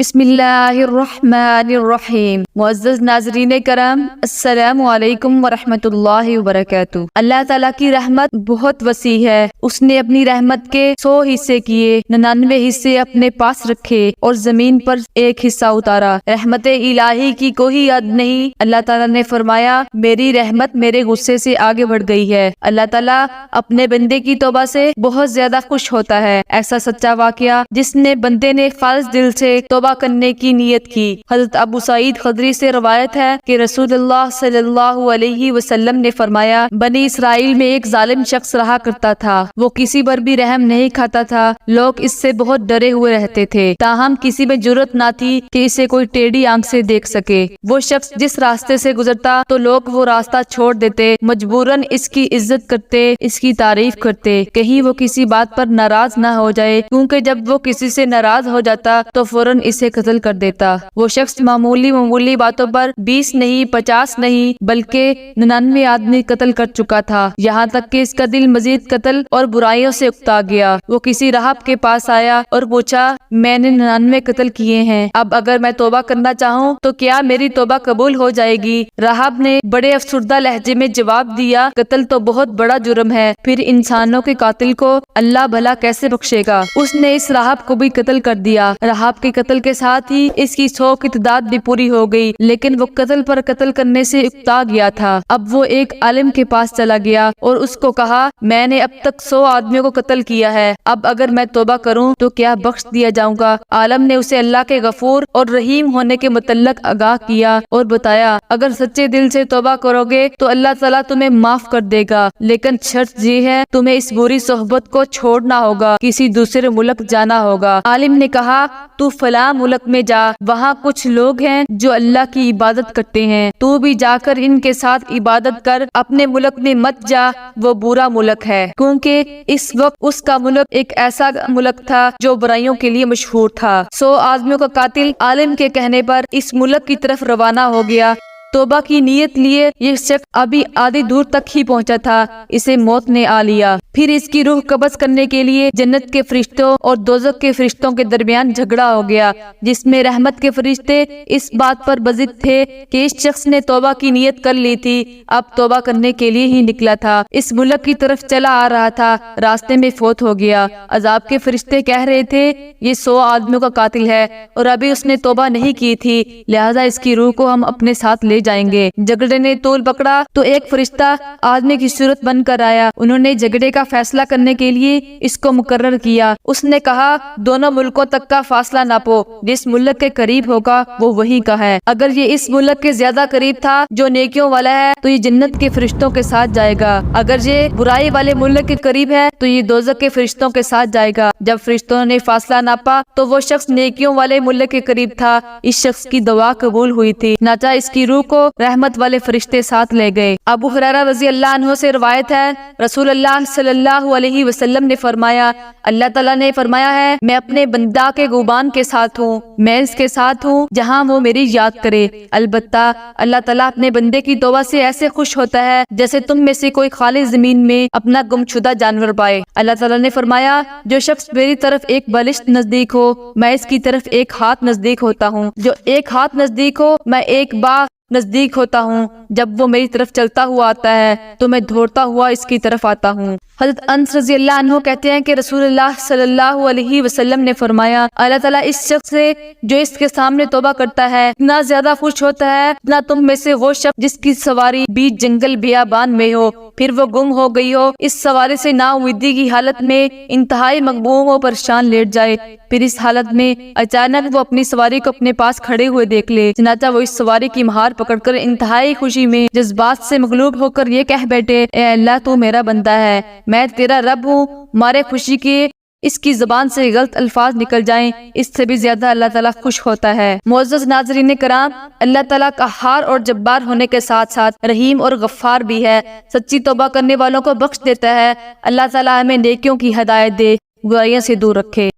بسم اللہ الرحمن الرحیم۔ معزز ناظرین کرام، السلام علیکم ورحمۃ اللہ وبرکاتہ۔ اللہ تعالیٰ کی رحمت بہت وسیع ہے۔ اس نے اپنی رحمت کے 100 حصے کیے، 99 حصے اپنے پاس رکھے اور زمین پر ایک حصہ اتارا۔ رحمت الہی کی کوئی حد نہیں۔ اللہ تعالیٰ نے فرمایا، میری رحمت میرے غصے سے آگے بڑھ گئی ہے۔ اللہ تعالیٰ اپنے بندے کی توبہ سے بہت زیادہ خوش ہوتا ہے۔ ایسا سچا واقعہ جس نے بندے نے خالص دل سے توبہ کرنے کی نیت کی۔ حضرت ابو سعید خدری سے روایت ہے کہ رسول اللہ صلی اللہ علیہ وسلم نے فرمایا، بنی اسرائیل میں ایک ظالم شخص رہا کرتا تھا۔ وہ کسی پر بھی رحم نہیں کھاتا تھا۔ لوگ اس سے بہت ڈرے ہوئے رہتے تھے، تاہم کسی میں جرأت نہ تھی کہ اسے کوئی ٹیڑھی آنکھ سے دیکھ سکے۔ وہ شخص جس راستے سے گزرتا تو لوگ وہ راستہ چھوڑ دیتے، مجبوراً اس کی عزت کرتے، اس کی تعریف کرتے، کہیں وہ کسی بات پر ناراض نہ ہو جائے، کیونکہ جب وہ کسی سے ناراض ہو جاتا تو فوراً اسے قتل کر دیتا۔ وہ شخص معمولی باتوں پر 20 نہیں 50 نہیں بلکہ 99 آدمی قتل کر چکا تھا، یہاں تک کہ اس کا دل مزید قتل اور برائیوں سے اکتا گیا۔ وہ کسی راہب کے پاس آیا اور پوچھا، میں نے 99 قتل کیے ہیں، اب اگر میں توبہ کرنا چاہوں تو کیا میری توبہ قبول ہو جائے گی؟ راہب نے بڑے افسردہ لہجے میں جواب دیا، قتل تو بہت بڑا جرم ہے، پھر انسانوں کے قاتل کو اللہ بھلا کیسے بخشے گا؟ اس نے اس راہب کو بھی قتل کر دیا۔ راہب کے قتل کے ساتھ ہی اس کی 100 کی تعداد بھی پوری ہو گئی، لیکن وہ قتل پر قتل کرنے سے اکتا گیا تھا۔ اب وہ ایک عالم کے پاس چلا گیا اور اس کو کہا، میں نے اب تک 100 آدمیوں کو قتل کیا ہے، اب اگر میں توبہ کروں تو کیا بخش دیا جاؤں گا؟ عالم نے اسے اللہ کے غفور اور رحیم ہونے کے متعلق آگاہ کیا اور بتایا، اگر سچے دل سے توبہ کرو گے تو اللہ تعالیٰ تمہیں معاف کر دے گا، لیکن شرط یہ ہے تمہیں اس بری صحبت کو چھوڑنا ہوگا، کسی دوسرے ملک جانا ہوگا۔ عالم نے کہا، تو فلاں ملک میں جا، وہاں کچھ لوگ ہیں جو اللہ کی عبادت کرتے ہیں، تو بھی جا کر ان کے ساتھ عبادت کر، اپنے ملک میں مت جا، وہ برا ملک ہے۔ کیونکہ اس وقت اس کا ملک ایک ایسا ملک تھا جو برائیوں کے لیے مشہور تھا۔ 100 آدمیوں کا قاتل عالم کے کہنے پر اس ملک کی طرف روانہ ہو گیا۔ توبہ کی نیت لیے یہ شخص ابھی آدھی دور تک ہی پہنچا تھا، اسے موت نے آ لیا۔ پھر اس کی روح قبض کرنے کے لیے جنت کے فرشتوں اور دوزخ کے فرشتوں کے درمیان جھگڑا ہو گیا، جس میں رحمت کے فرشتے اس بات پر بضد تھے کہ اس شخص نے توبہ کی نیت کر لی تھی، اب توبہ کرنے کے لیے ہی نکلا تھا، اس ملک کی طرف چلا آ رہا تھا، راستے میں فوت ہو گیا۔ عذاب کے فرشتے کہہ رہے تھے، یہ 100 آدمیوں کا قاتل ہے اور ابھی اس نے توبہ نہیں کی تھی، لہذا اس کی روح کو ہم اپنے ساتھ لے جائیں گے۔ جھگڑے نے طول پکڑا تو ایک فرشتہ آدمی کی صورت بن کر آیا۔ انہوں نے جھگڑے کا فیصلہ کرنے کے لیے اس کو مقرر کیا۔ اس نے کہا، دونوں ملکوں تک کا فاصلہ ناپو، جس ملک کے قریب ہوگا وہ وہی کا ہے۔ اگر یہ اس ملک کے زیادہ قریب تھا جو نیکیوں والا ہے تو یہ جنت کے فرشتوں کے ساتھ جائے گا، اگر یہ برائی والے ملک کے قریب ہے تو یہ دوزخ کے فرشتوں کے ساتھ جائے گا۔ جب فرشتوں نے فاصلہ ناپا تو وہ شخص نیکیوں والے ملک کے قریب تھا۔ اس شخص کی دعا قبول ہوئی تھی، چنانچہ اس کی روح کو رحمت والے فرشتے ساتھ لے گئے۔ ابو ہریرہ رضی اللہ عنہ سے روایت ہے، رسول اللہ صلی اللہ علیہ وسلم نے فرمایا، اللہ تعالیٰ نے فرمایا ہے، میں اپنے بندہ کے گوبان کے ساتھ ہوں، میں اس کے ساتھ ہوں جہاں وہ میری یاد کرے۔ البتہ اللہ تعالیٰ اپنے بندے کی توبہ سے ایسے خوش ہوتا ہے جیسے تم میں سے کوئی خالی زمین میں اپنا گمشدہ جانور پائے۔ اللہ تعالیٰ نے فرمایا، جو شخص میری طرف ایک بالشت نزدیک ہو میں اس کی طرف ایک ہاتھ نزدیک ہوتا ہوں، جو ایک ہاتھ نزدیک ہو میں ایک باغ نزدیک ہوتا ہوں۔ جب وہ میری طرف چلتا ہوا آتا ہے تو میں دوڑتا ہوا اس کی طرف آتا ہوں۔ حضرت انس رضی اللہ عنہ کہتے ہیں کہ رسول اللہ صلی اللہ علیہ وسلم نے فرمایا، اللہ تعالیٰ اس شخص سے جو اس کے سامنے توبہ کرتا ہے اتنا زیادہ خوش ہوتا ہے اتنا تم میں سے وہ شخص جس کی سواری بیچ جنگل بیابان میں ہو، پھر وہ گم ہو گئی ہو، اس سواری سے نا امیدی کی حالت میں انتہائی مغموم و پریشان لیٹ جائے، پھر اس حالت میں اچانک وہ اپنی سواری کو اپنے پاس کھڑے ہوئے دیکھ لے، چنانچہ وہ اس سواری کی مہار پکڑ کر انتہائی خوشی میں جذبات سے مغلوب ہو کر یہ کہہ بیٹھے، اے اللہ تو میرا بندہ ہے، میں تیرا رب ہوں۔ مارے خوشی کے اس کی زبان سے غلط الفاظ نکل جائیں، اس سے بھی زیادہ اللہ تعالیٰ خوش ہوتا ہے۔ معزز ناظرین کرام، اللہ تعالیٰ قہار اور جبار ہونے کے ساتھ ساتھ رحیم اور غفار بھی ہے، سچی توبہ کرنے والوں کو بخش دیتا ہے۔ اللہ تعالیٰ ہمیں نیکیوں کی ہدایت دے، برائیوں سے دور رکھے۔